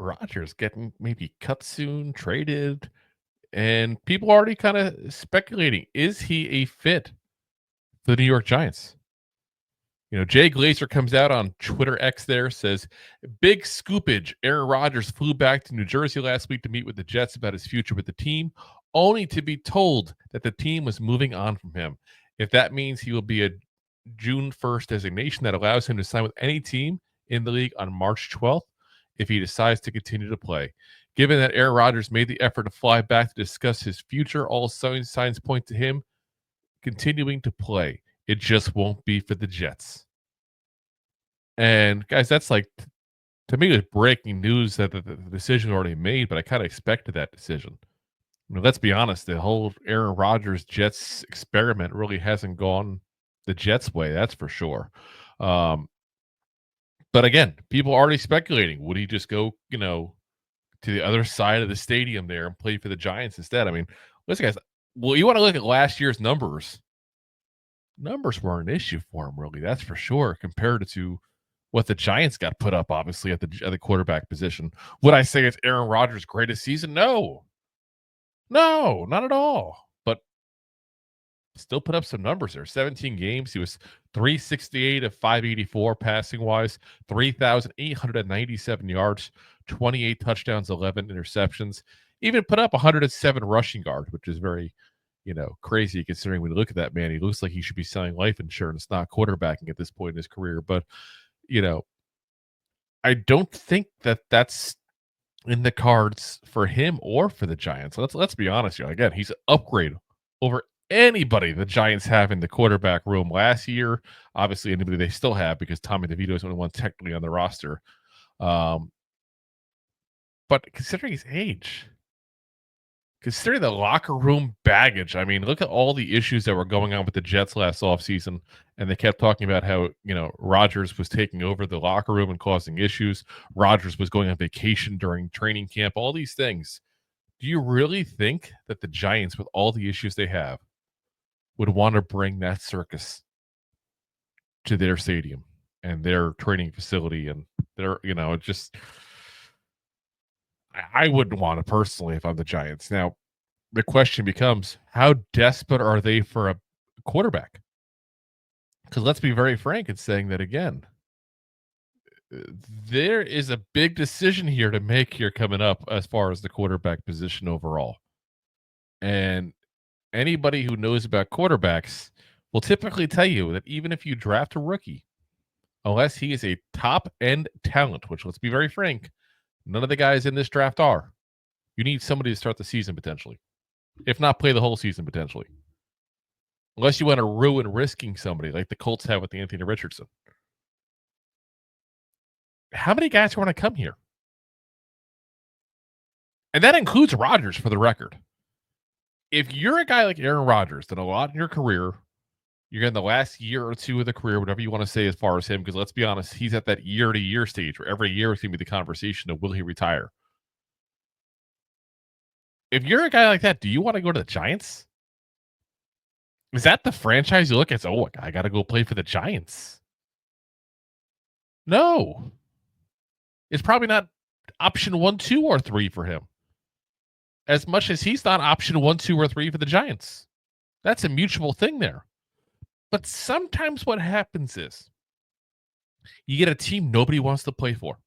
Rodgers getting maybe cut soon, traded, and people already kind of speculating, is he a fit for the New York Giants? Jay Glazer comes out on Twitter X there, says, big scoopage. Aaron Rodgers flew back to New Jersey last week to meet with the Jets about his future with the team, only to be told that the team was moving on from him. If that means he will be a June 1st designation that allows him to sign with any team in the league on March 12th, if he decides to continue to play. Given that Aaron Rodgers made the effort to fly back to discuss his future, all signs point to him continuing to play. It just won't be for the Jets. And guys, that's like, to me, it's breaking news that the decision already made, but I kind of expected that decision. Let's be honest, the whole Aaron Rodgers Jets experiment really hasn't gone the Jets' way, that's for sure. But again, people are already speculating. Would he just go, to the other side of the stadium there and play for the Giants instead? I mean, listen, guys, well, you want to look at last year's numbers. Numbers were an issue for him, really, that's for sure, compared to what the Giants got put up, obviously, at the quarterback position. Would I say it's Aaron Rodgers' greatest season? No, not at all. But still put up some numbers there. 17 games. He was 368 of 584 passing wise, 3,897 yards, 28 touchdowns, 11 interceptions. Even put up 107 rushing yards, which is very, crazy considering when you look at that man. He looks like he should be selling life insurance, not quarterbacking at this point in his career. But, I don't think that that's in the cards for him or for the Giants. Let's be honest here. Again, he's an upgrade over anybody the Giants have in the quarterback room last year. Obviously, anybody they still have, because Tommy DeVito is the only one technically on the roster. But considering his age, considering the locker room baggage, I mean, look at all the issues that were going on with the Jets last offseason. And they kept talking about how, Rodgers was taking over the locker room and causing issues. Rodgers was going on vacation during training camp, all these things. Do you really think that the Giants, with all the issues they have, would want to bring that circus to their stadium and their training facility? And their, it just, I wouldn't want to personally if I'm the Giants. Now, the question becomes, how desperate are they for a quarterback? Because let's be very frank in saying that again, there is a big decision here to make here coming up as far as the quarterback position overall. And anybody who knows about quarterbacks will typically tell you that even if you draft a rookie, unless he is a top end talent, which, let's be very frank, none of the guys in this draft are, you need somebody to start the season potentially, if not play the whole season potentially. Unless you want to ruin risking somebody like the Colts have with Anthony Richardson. How many guys want to come here? And that includes Rodgers, for the record. If you're a guy like Aaron Rodgers, done a lot in your career, you're in the last year or two of the career, whatever you want to say as far as him, because let's be honest, he's at that year-to-year stage where every year is going to be the conversation of will he retire. If you're a guy like that, do you want to go to the Giants? Is that the franchise you look at? Oh, I got to go play for the Giants. No. It's probably not option 1, 2, or 3 for him. As much as he's not option 1, 2, or 3 for the Giants. That's a mutual thing there. But sometimes what happens is you get a team nobody wants to play for,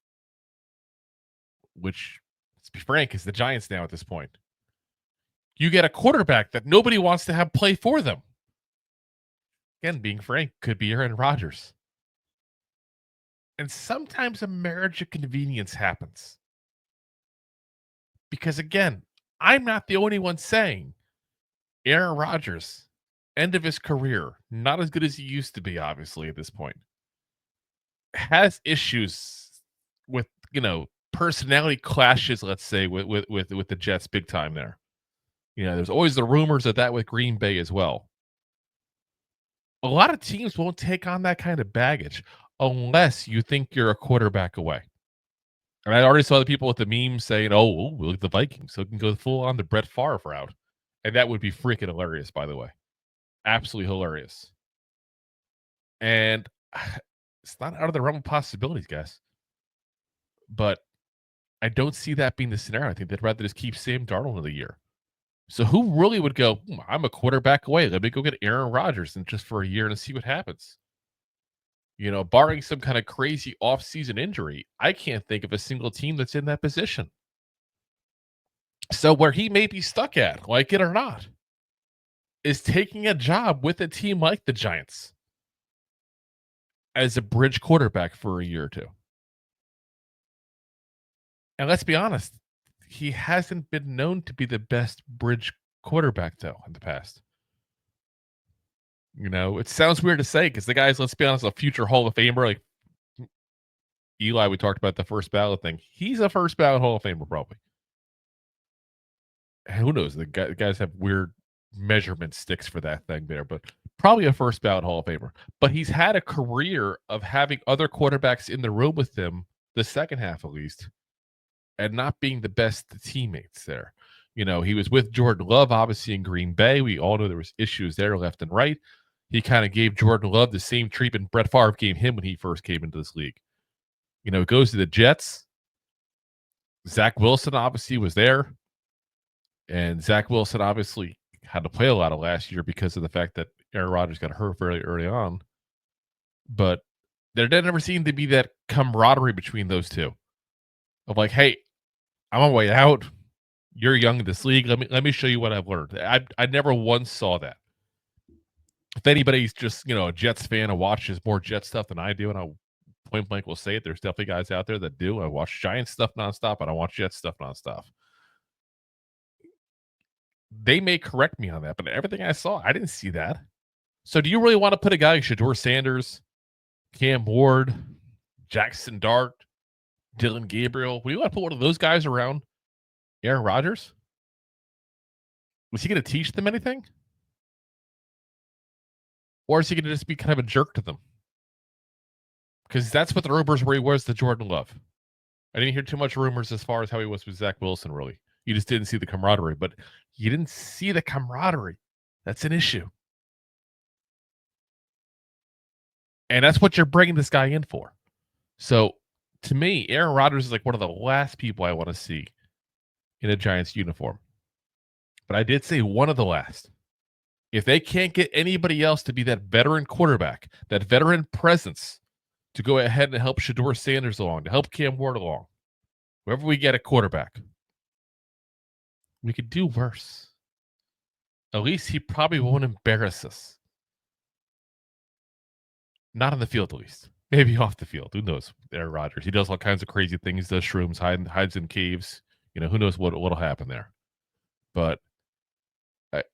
which, let's be frank, is the Giants now at this point. You get a quarterback that nobody wants to have play for them. Again, being frank, could be Aaron Rodgers. And sometimes a marriage of convenience happens. Because again, I'm not the only one saying Aaron Rodgers, end of his career, not as good as he used to be, obviously, at this point, has issues with, personality clashes, let's say, with the Jets big time there. There's always the rumors of that with Green Bay as well. A lot of teams won't take on that kind of baggage unless you think you're a quarterback away. And I already saw the people with the memes saying, oh, look at the Vikings, so it can go full on the Brett Favre route. And that would be freaking hilarious, by the way. Absolutely hilarious. And it's not out of the realm of possibilities, guys. But I don't see that being the scenario. I think they'd rather just keep Sam Darnold another year. So who really would go, I'm a quarterback away. Let me go get Aaron Rodgers and just for a year and see what happens. Barring some kind of crazy offseason injury, I can't think of a single team that's in that position. So where he may be stuck at, like it or not, is taking a job with a team like the Giants as a bridge quarterback for a year or two. And let's be honest, he hasn't been known to be the best bridge quarterback, though, in the past. It sounds weird to say because the guy's, let's be honest, a future Hall of Famer. Like Eli, we talked about the first ballot thing. He's a first ballot Hall of Famer, probably. And who knows? The guys have weird measurement sticks for that thing there, but probably a first ballot Hall of Famer. But he's had a career of having other quarterbacks in the room with him, the second half at least, and not being the best teammates there. He was with Jordan Love, obviously, in Green Bay. We all know there was issues there left and right. He kind of gave Jordan Love the same treatment Brett Favre gave him when he first came into this league. It goes to the Jets. Zach Wilson obviously was there. And Zach Wilson obviously had to play a lot of last year because of the fact that Aaron Rodgers got hurt very early on. But there never seemed to be that camaraderie between those two. Of like, hey, I'm on my way out. You're young in this league. Let me show you what I've learned. I never once saw that. If anybody's just, a Jets fan and watches more Jets stuff than I do, and I point blank will say it, there's definitely guys out there that do. I watch Giants stuff nonstop, and I watch Jets stuff nonstop. They may correct me on that, but everything I saw, I didn't see that. So do you really want to put a guy like Shedeur Sanders, Cam Ward, Jackson Dart, Dylan Gabriel? Would you want to put one of those guys around Aaron Rodgers? Was he going to teach them anything? Or is he going to just be kind of a jerk to them? Because that's what the rumors were he was to Jordan Love. I didn't hear too much rumors as far as how he was with Zach Wilson, really. You just didn't see the camaraderie. But you didn't see the camaraderie. That's an issue. And that's what you're bringing this guy in for. So, to me, Aaron Rodgers is like one of the last people I want to see in a Giants uniform. But I did say one of the last. If they can't get anybody else to be that veteran quarterback, that veteran presence to go ahead and help Shedeur Sanders along, to help Cam Ward along, whoever we get at quarterback, we could do worse. At least he probably won't embarrass us. Not on the field, at least. Maybe off the field. Who knows? Aaron Rodgers. He does all kinds of crazy things. Does shrooms, hides in caves. Who knows what'll happen there. But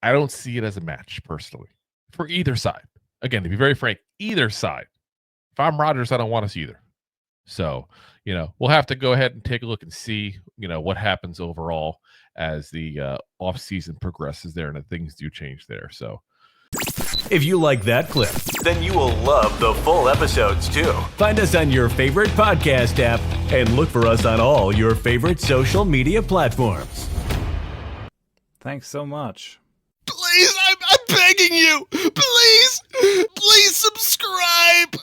I don't see it as a match, personally, for either side. Again, to be very frank, either side. If I'm Rodgers, I don't want us either. So, we'll have to go ahead and take a look and see, what happens overall as the offseason progresses there and things do change there. So, if you like that clip, then you will love the full episodes too. Find us on your favorite podcast app and look for us on all your favorite social media platforms. Thanks so much. Please, I'm begging you. Please subscribe.